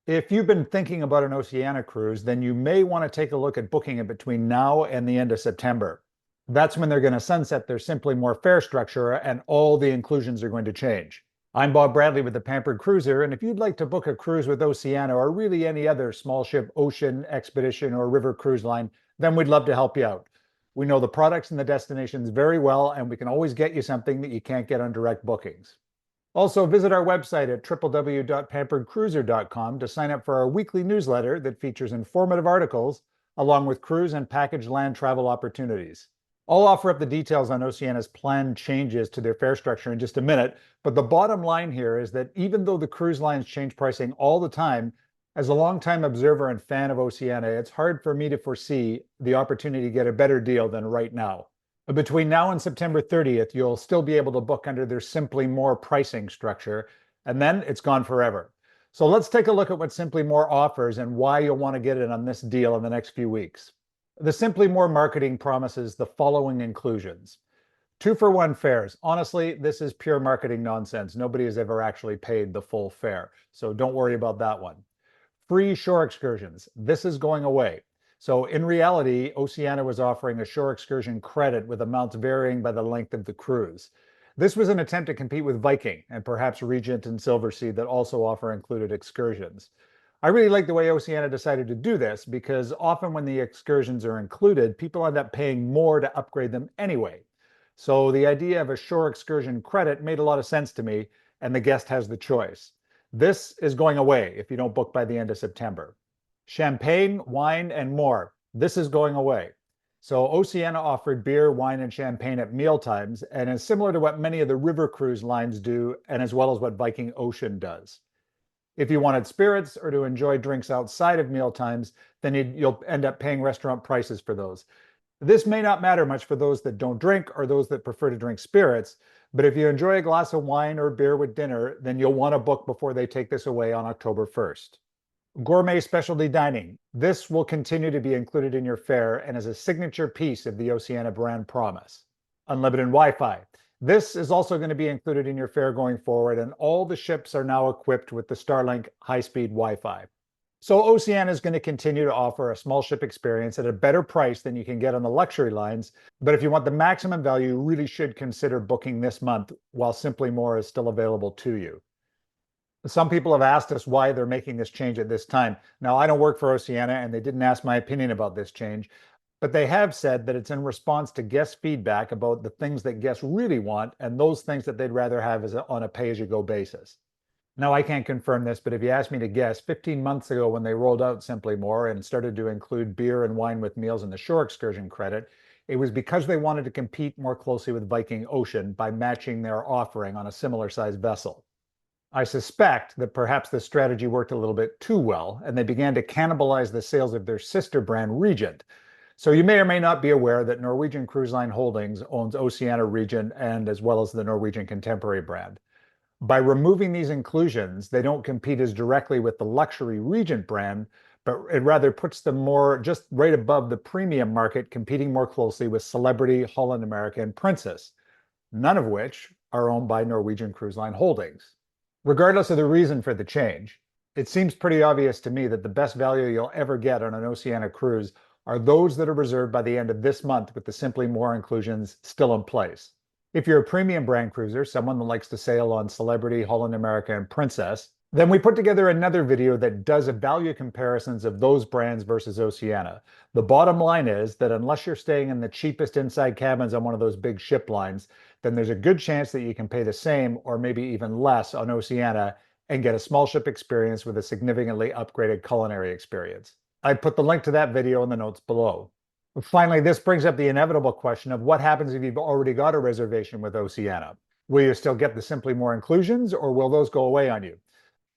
If you've been thinking about an Oceania cruise, then you may want to take a look at booking it between now and the end of September. That's when they're going to sunset their Simply More fare structure and all the inclusions are going to change. I'm Bob Bradley with the Pampered Cruiser, and if you'd like to book a cruise with Oceania or really any other small ship, ocean, expedition, or river cruise line, then we'd love to help you out. We know the products and the destinations very well, and we can always get you something that you can't get on direct bookings. Also, visit our website at www.pamperedcruiser.com to sign up for our weekly newsletter that features informative articles along with cruise and package land travel opportunities. I'll offer up the details on Oceania's planned changes to their fare structure in just a minute, but the bottom line here is that even though the cruise lines change pricing all the time, as a longtime observer and fan of Oceania, it's hard for me to foresee the opportunity to get a better deal than right now. Between now and September 30th, you'll still be able to book under their Simply More pricing structure, and then it's gone forever. So let's take a look at what Simply More offers and why you'll want to get in on this deal in the next few weeks. The Simply More marketing promises the following inclusions. 2-for-1 fares. Honestly, this is pure marketing nonsense. Nobody has ever actually paid the full fare, so don't worry about that one. Free shore excursions. This is going away. So in reality, Oceania was offering a shore excursion credit with amounts varying by the length of the cruise. This was an attempt to compete with Viking and perhaps Regent and Silversea that also offer included excursions. I really like the way Oceania decided to do this because often when the excursions are included, people end up paying more to upgrade them anyway. So the idea of a shore excursion credit made a lot of sense to me, and the guest has the choice. This is going away if you don't book by the end of September. Champagne, wine, and more. This is going away. So Oceania offered beer, wine, and champagne at mealtimes, and is similar to what many of the river cruise lines do, and as well as what Viking Ocean does. If you wanted spirits or to enjoy drinks outside of mealtimes, then you'll end up paying restaurant prices for those. This may not matter much for those that don't drink or those that prefer to drink spirits, but if you enjoy a glass of wine or beer with dinner, then you'll want to book before they take this away on October 1st. Gourmet specialty dining. This will continue to be included in your fare and is a signature piece of the Oceania brand promise. Unlimited Wi-Fi. This is also going to be included in your fare going forward, and all the ships are now equipped with the Starlink high-speed Wi-Fi. So Oceania is going to continue to offer a small ship experience at a better price than you can get on the luxury lines, but if you want the maximum value, you really should consider booking this month while Simply More is still available to you. Some people have asked us why they're making this change at this time. Now, I don't work for Oceania, and they didn't ask my opinion about this change, but they have said that it's in response to guest feedback about the things that guests really want and those things that they'd rather have on a pay-as-you-go basis. Now, I can't confirm this, but if you ask me to guess, 15 months ago when they rolled out Simply More and started to include beer and wine with meals in the shore excursion credit, it was because they wanted to compete more closely with Viking Ocean by matching their offering on a similar sized vessel. I suspect that perhaps this strategy worked a little bit too well, and they began to cannibalize the sales of their sister brand, Regent. So you may or may not be aware that Norwegian Cruise Line Holdings owns Oceania Regent and as well as the Norwegian Contemporary brand. By removing these inclusions, they don't compete as directly with the luxury Regent brand, but it rather puts them more just right above the premium market, competing more closely with Celebrity, Holland America, and Princess, none of which are owned by Norwegian Cruise Line Holdings. Regardless of the reason for the change, it seems pretty obvious to me that the best value you'll ever get on an Oceania cruise are those that are reserved by the end of this month with the Simply More inclusions still in place. If you're a premium brand cruiser, someone that likes to sail on Celebrity, Holland America, and Princess, then we put together another video that does a value comparisons of those brands versus Oceania. The bottom line is that unless you're staying in the cheapest inside cabins on one of those big ship lines, then there's a good chance that you can pay the same or maybe even less on Oceania and get a small ship experience with a significantly upgraded culinary experience. I put the link to that video in the notes below. Finally, this brings up the inevitable question of what happens if you've already got a reservation with Oceania. Will you still get the Simply More inclusions, or will those go away on you?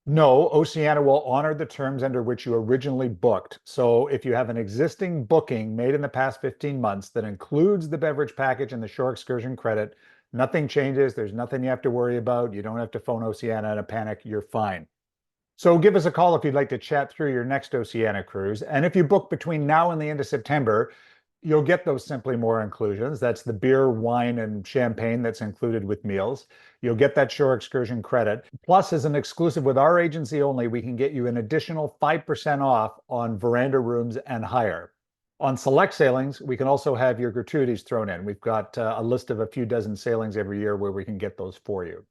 No, Oceania will honor the terms under which you originally booked. So if you have an existing booking made in the past 15 months that includes the beverage package and the shore excursion credit, nothing changes. There's nothing you have to worry about. You don't have to phone Oceania in a panic. You're fine. So give us a call if you'd like to chat through your next Oceania cruise. And if you book between now and the end of September, You'll get those Simply More inclusions. That's the beer, wine, and champagne that's included with meals. You'll get that shore excursion credit. Plus, as an exclusive with our agency only, we can get you an additional 5% off on veranda rooms and higher. On select sailings, we can also have your gratuities thrown in. We've got a list of a few dozen sailings every year where we can get those for you.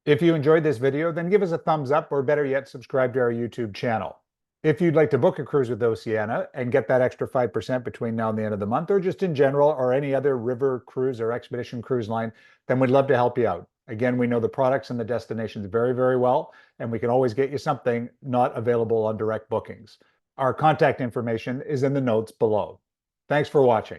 If you enjoyed this video, then give us a thumbs up, or better yet, subscribe to our YouTube channel. If you'd like to book a cruise with Oceania and get that extra 5% between now and the end of the month, or just in general, or any other river cruise or expedition cruise line, then we'd love to help you out. Again, we know the products and the destinations very, very well, and we can always get you something not available on direct bookings. Our contact information is in the notes below. Thanks for watching.